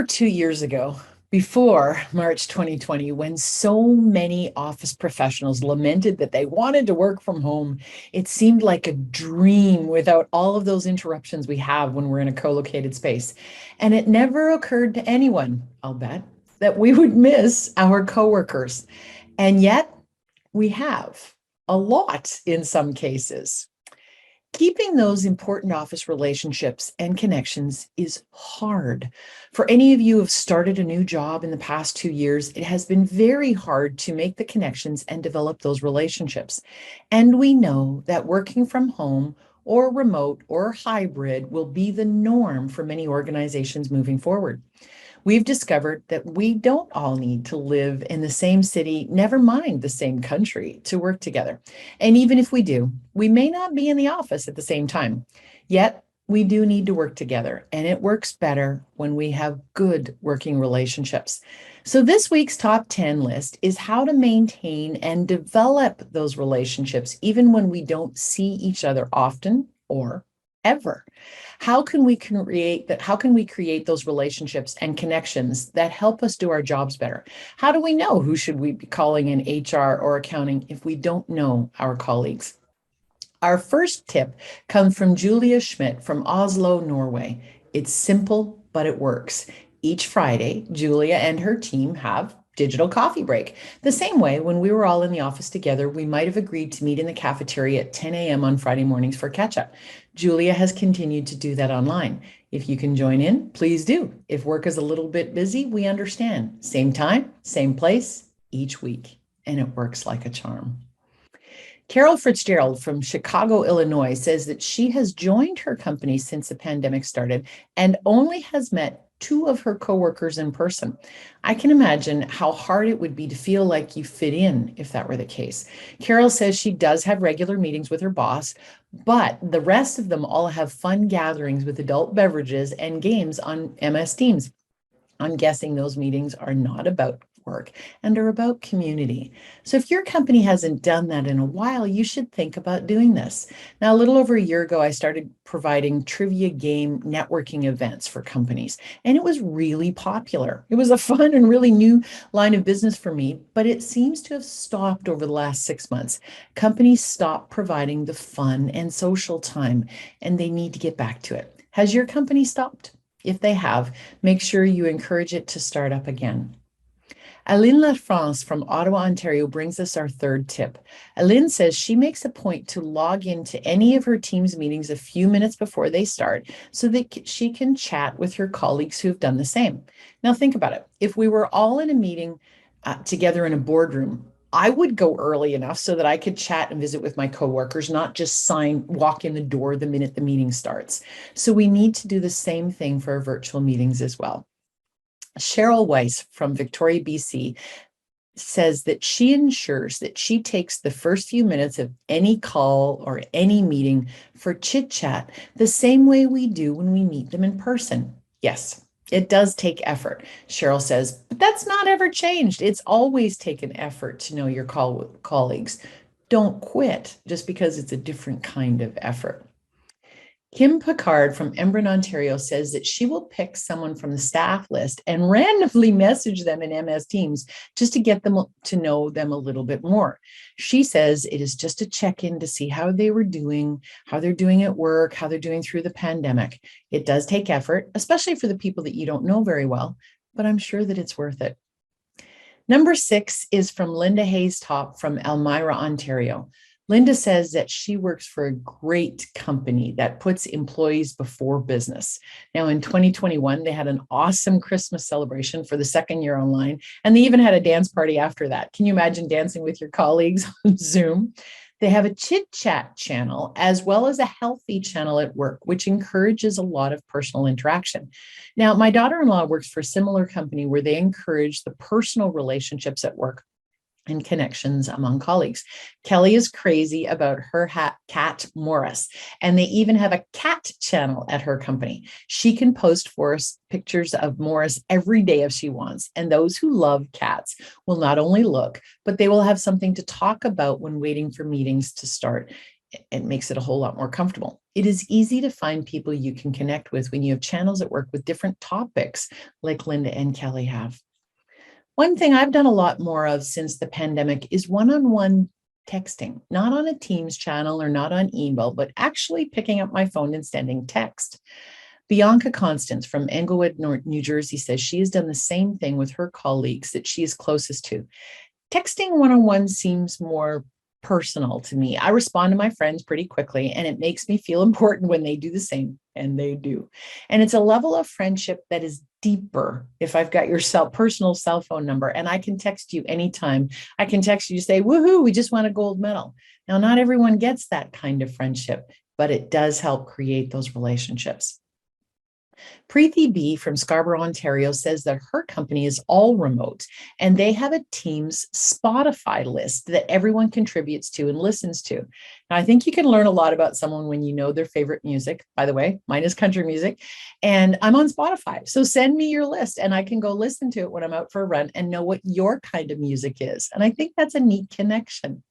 2 years ago, before March 2020, when so many office professionals lamented that they wanted to work from home, it seemed like a dream without all of those interruptions we have when we're in a co-located space. And it never occurred to anyone, I'll bet, that we would miss our coworkers. And yet we have a lot in some cases. Keeping those important office relationships and connections is hard. For any of you who have started a new job in the past 2 years, it has been very hard to make the connections and develop those relationships. And we know that working from home or remote or hybrid will be the norm for many organizations moving forward. We've discovered that we don't all need to live in the same city, never mind the same country, to work together. And even if we do, we may not be in the office at the same time. Yet, we do need to work together, and it works better when we have good working relationships. So this week's top 10 list is how to maintain and develop those relationships even when we don't see each other often or ever. How can we create that? How can we create those relationships and connections that help us do our jobs better? How do we know who should we be calling in HR or accounting if we don't know our colleagues? Our first tip comes from Julia Schmidt from Oslo, Norway. It's simple, but it works. Each Friday, Julia and her team have digital coffee break. The same way when we were all in the office together, we might have agreed to meet in the cafeteria at 10 a.m. on Friday mornings for catch-up. Julia has continued to do that online. If you can join in, please do. If work is a little bit busy, we understand. Same time, same place, each week. And it works like a charm. Carol Fitzgerald from Chicago, Illinois says that she has joined her company since the pandemic started and only has met 2 of her coworkers in person. I can imagine how hard it would be to feel like you fit in if that were the case. Carol says she does have regular meetings with her boss, but the rest of them all have fun gatherings with adult beverages and games on MS Teams. I'm guessing those meetings are not about work and are about community. So if your company hasn't done that in a while, you should think about doing this. Now, a little over a year ago, I started providing trivia game networking events for companies, and it was really popular. It was a fun and really new line of business for me, but it seems to have stopped over the last 6 months. Companies stopped providing the fun and social time, and they need to get back to it. Has your company stopped? If they have, make sure you encourage it to start up again. Aline LaFrance from Ottawa, Ontario brings us our third tip. Aline says she makes a point to log into any of her team's meetings a few minutes before they start so that she can chat with her colleagues who've done the same. Now think about it. If we were all in a meeting together in a boardroom, I would go early enough so that I could chat and visit with my coworkers, not just walk in the door the minute the meeting starts. So we need to do the same thing for our virtual meetings as well. Cheryl Weiss from Victoria, BC says that she ensures that she takes the first few minutes of any call or any meeting for chit chat the same way we do when we meet them in person. Yes, it does take effort, Cheryl says, but that's not ever changed. It's always taken effort to know your colleagues. Don't quit just because it's a different kind of effort. Kim Picard from Embrun, Ontario says that she will pick someone from the staff list and randomly message them in MS Teams just to get them to know them a little bit more. She says it is just a check-in to see how they were doing, how they're doing at work, how they're doing through the pandemic. It does take effort, especially for the people that you don't know very well, but I'm sure that it's worth it. Number 6 is from Linda Hayes-Top from Elmira, Ontario. Linda says that she works for a great company that puts employees before business. Now, in 2021, they had an awesome Christmas celebration for the second year online, and they even had a dance party after that. Can you imagine dancing with your colleagues on Zoom? They have a chit chat channel as well as a healthy channel at work, which encourages a lot of personal interaction. Now, my daughter-in-law works for a similar company where they encourage the personal relationships at work and connections among colleagues. Kelly is crazy about her cat, Morris, and they even have a cat channel at her company. She can post for us pictures of Morris every day if she wants, and those who love cats will not only look, but they will have something to talk about when waiting for meetings to start. It makes it a whole lot more comfortable. It is easy to find people you can connect with when you have channels at work with different topics, like Linda and Kelly have. One thing I've done a lot more of since the pandemic is one-on-one texting, not on a Teams channel or not on email, but actually picking up my phone and sending text. Bianca Constance from Englewood, New Jersey says she has done the same thing with her colleagues that she is closest to. Texting one-on-one seems more personal to me. I respond to my friends pretty quickly, and it makes me feel important when they do the same, and they do. And it's a level of friendship that is deeper if I've got your personal cell phone number and I can text you anytime. I can text you to say, woohoo, we just won a gold medal. Now, not everyone gets that kind of friendship, but it does help create those relationships. Preeti B from Scarborough, Ontario says that her company is all remote and they have a Teams Spotify list that everyone contributes to and listens to. Now, I think you can learn a lot about someone when you know their favorite music. By the way, mine is country music and I'm on Spotify. So send me your list and I can go listen to it when I'm out for a run and know what your kind of music is. And I think that's a neat connection.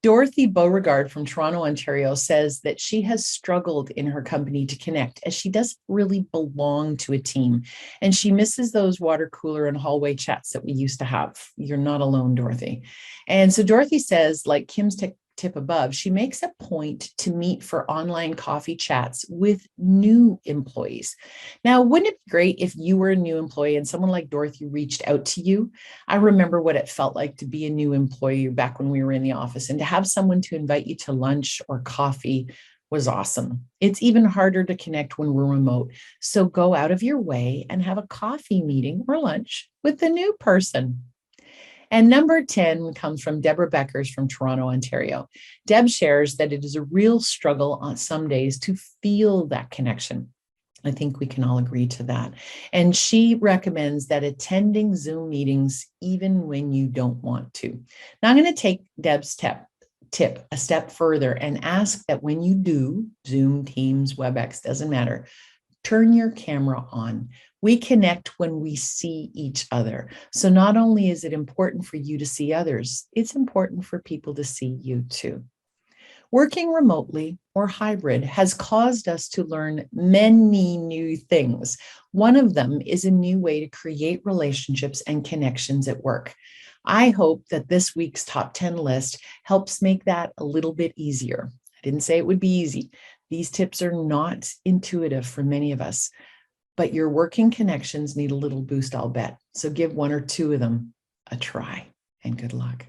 Dorothy Beauregard from Toronto, Ontario says that she has struggled in her company to connect as she doesn't really belong to a team. And she misses those water cooler and hallway chats that we used to have. You're not alone, Dorothy. And so Dorothy says, like Kim's tip above, she makes a point to meet for online coffee chats with new employees. Now, wouldn't it be great if you were a new employee and someone like Dorothy reached out to you? I remember what it felt like to be a new employee back when we were in the office, and to have someone to invite you to lunch or coffee was awesome. It's even harder to connect when we're remote. So go out of your way and have a coffee meeting or lunch with the new person. And number 10 comes from Deborah Becker from Toronto, Ontario. Deb shares that it is a real struggle on some days to feel that connection. I think we can all agree to that. And she recommends that attending Zoom meetings even when you don't want to. Now I'm going to take Deb's tip a step further and ask that when you do Zoom, Teams, WebEx, doesn't matter, turn your camera on. We connect when we see each other. So not only is it important for you to see others, it's important for people to see you too. Working remotely or hybrid has caused us to learn many new things. One of them is a new way to create relationships and connections at work. I hope that this week's top 10 list helps make that a little bit easier. I didn't say it would be easy. These tips are not intuitive for many of us, but your working connections need a little boost, I'll bet. So give one or two of them a try, and good luck.